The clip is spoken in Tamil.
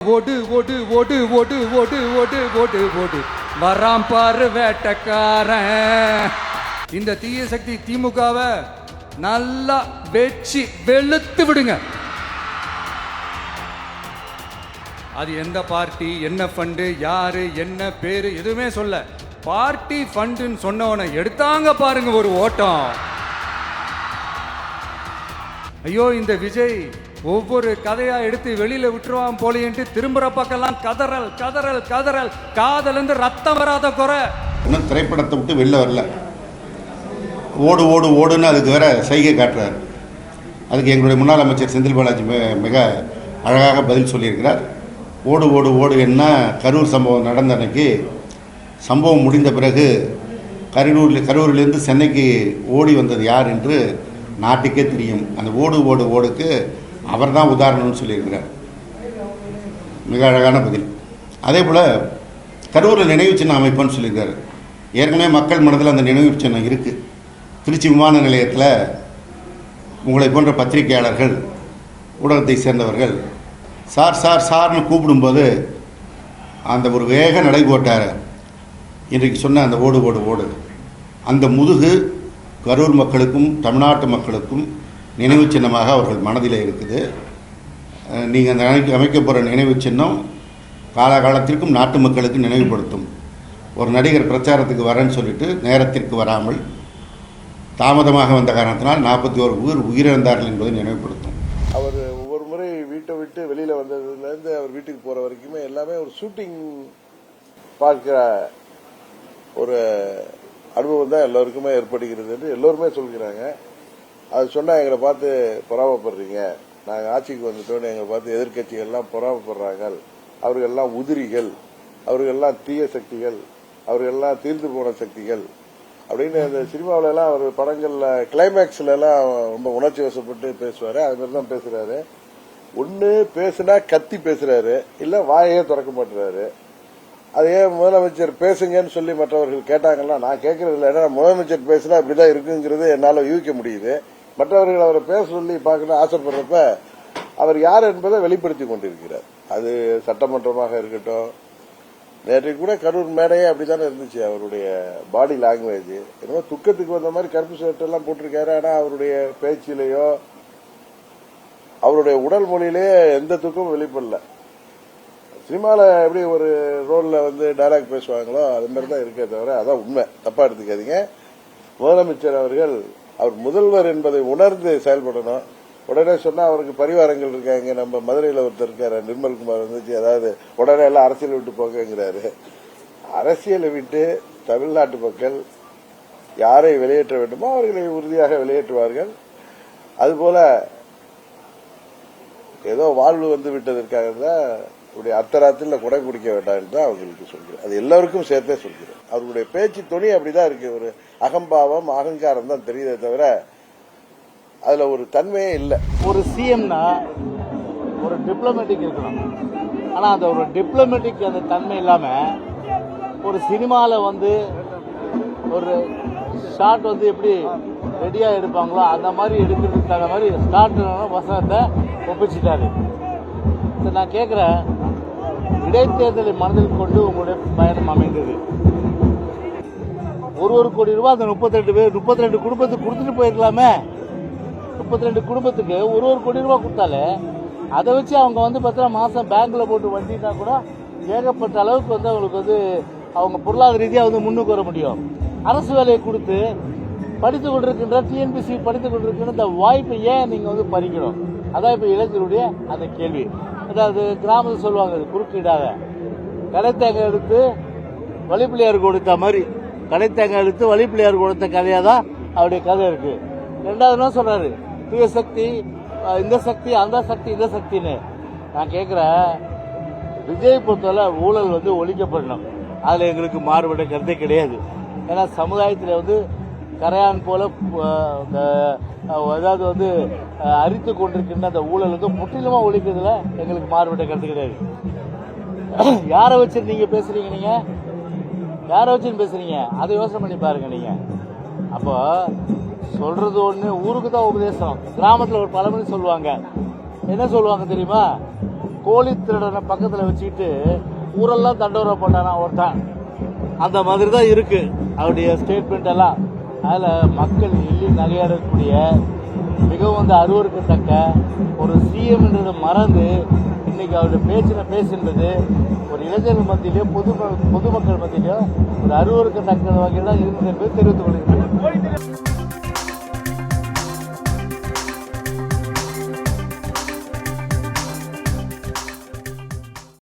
ஓடு ஓடு ஓடு ஓடு ஓடு ஓடு ஓடு ஓடு வராம் பாரு வேட்டக்காரன். இந்த தீய சக்தி திமுகவை நல்லா வெச்சி வெளுத்து விடுங்க. அது எந்த பார்ட்டி, என்ன ஃபண்டு, யாரு, என்ன பேரு எதுவுமே சொல்ல. பார்ட்டி ஃபண்டுன்னு சொன்னவனை எடுத்தாங்க பாருங்க ஒரு ஓட்டம். ஐயோ, இந்த விஜய் ஒவ்வொரு கதையா எடுத்து வெளியில விட்டுருவான் போலின்ட்டு திரும்புற பக்கம்லாம் கதறல் கதறல் கதறல். காதலிருந்து ரத்தம் வராத குறை. இன்னும் திரைப்படத்தை விட்டு வெளில வரல. ஓடு ஓடு ஓடுன்னு அதுக்கு வேற சைகை காட்டுறாரு. அதுக்கு எங்களுடைய முன்னாள் அமைச்சர் செந்தில் பாலாஜி மிக அழகாக பதில் சொல்லியிருக்கிறார். ஓடு ஓடு ஓடு என்ன, கரூர் சம்பவம் நடந்த அன்னைக்கு சம்பவம் முடிந்த பிறகு கரூரிலிருந்து சென்னைக்கு ஓடி வந்தது யார் என்று நாட்டுக்கே தெரியும். அந்த ஓடு ஓடு ஓடுக்கு அவர் தான் உதாரணம்னு சொல்லியிருக்கிறார். மிக அழகான பதில். அதே போல் கரூரில் நினைவு சின்னம் அமைப்புன்னு சொல்லியிருக்காரு. ஏற்கனவே மக்கள் மனதில் அந்த நினைவு சின்னம் இருக்குது. திருச்சி விமான நிலையத்தில் உங்களை போன்ற பத்திரிகையாளர்கள், ஊடகத்தை சேர்ந்தவர்கள் சார் சார் சார்னு கூப்பிடும்போது அந்த ஒரு வேக நடை போட்டார். இன்றைக்கு சொன்ன அந்த ஓடு ஓடு ஓடு, அந்த முதுகு கரூர் மக்களுக்கும் தமிழ்நாட்டு மக்களுக்கும் நினைவு சின்னமாக அவர்கள் மனதில் இருக்குது. நீங்கள் அந்த அமைக்க போகிற நினைவு சின்னம் காலகாலத்திற்கும் நாட்டு மக்களுக்கு நினைவுபடுத்தும். ஒரு நடிகர் பிரச்சாரத்துக்கு வரேன்னு சொல்லிட்டு நேரத்திற்கு வராமல் தாமதமாக வந்த காரணத்தினால் 41 பேர் உயிரிழந்தார்கள் என்பதை நினைவுபடுத்தும். அவர் ஒவ்வொரு முறை வீட்டை விட்டு வெளியில் வந்ததுலேருந்து அவர் வீட்டுக்கு போகிற வரைக்குமே எல்லாமே ஒரு ஷூட்டிங் பார்க்கிற ஒரு அனுபவம் தான் எல்லோருக்குமே ஏற்படுகிறது என்று எல்லோருமே சொல்கிறாங்க. அது சொன்னால் எங்களை பார்த்து பொறாமப்படுறீங்க, நாங்கள் ஆட்சிக்கு வந்துட்டோன்னு எங்களை பார்த்து எதிர்கட்சிகள்லாம் பொறாமப்படுறாங்க, அவர்கள்லாம் உதிரிகள், அவர்கள்லாம் தீய சக்திகள், அவர்கள்லாம் தீர்ந்து போன சக்திகள் அப்படின்னு இந்த சினிமாவிலலாம் அவர் படங்களில் கிளைமேக்ஸ்லாம் ரொம்ப உணர்ச்சி வசப்பட்டு பேசுவார். அது மாதிரி தான் பேசுகிறாரு. ஒன்று பேசுனா கத்தி பேசுகிறாரு, இல்லை வாயே திறக்க மாட்டுறாரு. அதே முதலமைச்சர் பேசுங்கன்னு சொல்லி மற்றவர்கள் கேட்டாங்கன்னா நான் கேட்கறது இல்லை. ஏன்னா முதலமைச்சர் பேசினா இப்படிதான் இருக்குங்கிறது என்னால் யூகிக்க முடியுது. மற்றவர்கள் அவரை பேச சொல்லி பார்க்கணும் ஆசைப்படுறப்ப அவர் யார் என்பதை வெளிப்படுத்தி கொண்டிருக்கிறார். அது சட்டமன்றமாக இருக்கட்டும், நேற்றைக்கு கூட கரூர் மேடையே அப்படித்தானே இருந்துச்சு. அவருடைய பாடி லாங்குவேஜ் என்னமோ துக்கத்துக்கு வந்த மாதிரி கருப்பு ஷர்ட் எல்லாம் போட்டிருக்காரு. ஆனால் அவருடைய பேச்சிலேயோ அவருடைய உடல் மொழியிலேயே எந்த துக்கமும் வெளிப்படல. சினிமாவில் எப்படி ஒரு ரோலில் வந்து டைலாக் பேசுவாங்களோ அது மாதிரி தான் இருக்கே தவிர, அதான் உண்மை, தப்பா எடுத்துக்காதீங்க. முதலமைச்சர் அவர்கள் அவர் முதல்வர் என்பதை உணர்ந்து செயல்படணும். உடனே சொன்னா அவருக்கு பரிவாரங்கள் இருக்காங்க. நம்ம மதுரையில் ஒருத்தர் இருக்காரு, நிர்மல்குமார் வந்துச்சு, அதாவது உடனே எல்லாம் அரசியல் விட்டு போங்கிறாரு. அரசியலை விட்டு தமிழ்நாட்டு மக்கள் யாரை வெளியேற்ற வேண்டுமோ அவர்களை உறுதியாக வெளியேற்றுவார்கள். அதுபோல ஏதோ வாழ்வு வந்து விட்டதற்காக தான் அவருடைய அர்த்தராத்திரில் குடை குடிக்க வேண்டாம் என்று தான் அவங்களுக்கு சொல்கிறேன். அது எல்லாருக்கும் சேர்த்தே சொல்கிறேன். அவருடைய பேச்சு துணி அப்படிதான் இருக்கு. ஒரு அகம்பாவம், அகங்காரம் தான் தெரியுதே தவிர அதுல ஒரு தன்மையே இல்லை. ஒரு சிஎம்னா ஒரு டிப்ளமேட்டிக் இருக்கணும். ஆனா அந்த ஒரு டிப்ளமேட்டிக் அந்த தன்மை இல்லாம ஒரு சினிமாவில் வந்து ஒரு ஷாட் வந்து எப்படி ரெடியா எடுப்பாங்களோ அந்த மாதிரி எடுக்கிறதுக்கு தகுந்த மாதிரி ஸ்டார்ட் வசனத்தை ஒப்பிச்சிட்டாரு. நான் கேட்கிறேன், இடைத்தேர்தலை மனதில் கொண்டு உங்களுடைய பயணம் அமைந்தது. ஒரு கோடி ரூபாய் அந்த 32 குடும்பத்துக்கு கொடுத்துட்டு போயிருக்கலாமே. 32 குடும்பத்துக்கு ஒரு கோடி ரூபாய் கொடுத்தாலே அதை வச்சு அவங்க வந்து பார்த்தா மாசம் பேங்க்ல போட்டு வண்டினா கூட ஏகப்பட்ட அளவுக்கு வந்து அவங்களுக்கு வந்து அவங்க பொருளாதார ரீதியாக வந்து முன்னுக்கு வர முடியும். அரசு வேலையை கொடுத்து படித்துக் கொண்டிருக்கின்ற டிஎன்பிசி படித்துக் கொண்டிருக்கின்ற இந்த வாய்ப்பை ஏன் நீங்க வந்து பறிக்கணும்? அதான் இப்ப இளைஞருடைய அந்த கேள்வி. அதாவது கிராமத்தில் சொல்லுவாங்க, குறுக்கீடாக கடைத்தேங்க எடுத்து வழிப்பிள்ளையார் கொடுத்த மாதிரி, கடைத்தேங்க எடுத்து வழிப்பிள்ளையார் கொடுத்த கதையா தான் அவருடைய கதை இருக்கு. ரெண்டாவது என்ன சொல்றாரு, தீய சக்தி, இந்த சக்தி, அந்த சக்தி, இந்த சக்தின்னு. நான் கேட்கிறேன், விஜய் பொறுத்தவரை ஊழல் வந்து ஒழிக்கப்படணும். அதுல எங்களுக்கு மாறுபட்ட கருத்தே கிடையாது. ஏன்னா சமுதாயத்தில் வந்து கரையான் போல அதாவது வந்து அரித்து கொண்டிருக்கின்ற அந்த ஊழல் வந்து முற்றிலுமா ஒழிக்கிறதுல எங்களுக்கு மாறுபட்ட கருத்து கிடையாது. யாரை வச்சு நீங்க பேசுறீங்க? நீங்க யாரை வச்சு பேசுறீங்க? அதை யோசனை பண்ணி பாருங்க. நீங்க அப்போ சொல்றது ஒண்ணு, ஊருக்கு தான் உபதேசம். கிராமத்தில் ஒரு பழமொழி சொல்லுவாங்க, என்ன சொல்லுவாங்க தெரியுமா? கோழி திருடனை பக்கத்தில் வச்சுக்கிட்டு ஊரெல்லாம் தண்டோரை போட்டானா ஒருத்தான். அந்த மாதிரி தான் இருக்கு அவருடைய ஸ்டேட்மெண்ட் எல்லாம். அதில் மக்கள் எள்ளி நகையாடக்கூடிய மிகவும் அருவருக்கத்தக்க ஒரு சிஎம்ன்றதை மறந்து இன்னைக்கு அவருடைய பேசுன்றது ஒரு இளைஞர்கள் மத்தியிலையும் பொதுமக்கள் மத்தியிலையும் ஒரு அருவருக்கத்தக்க வகையில் தான் இருந்தது என்பது தெரிவித்துக் கொள்கிறேன்.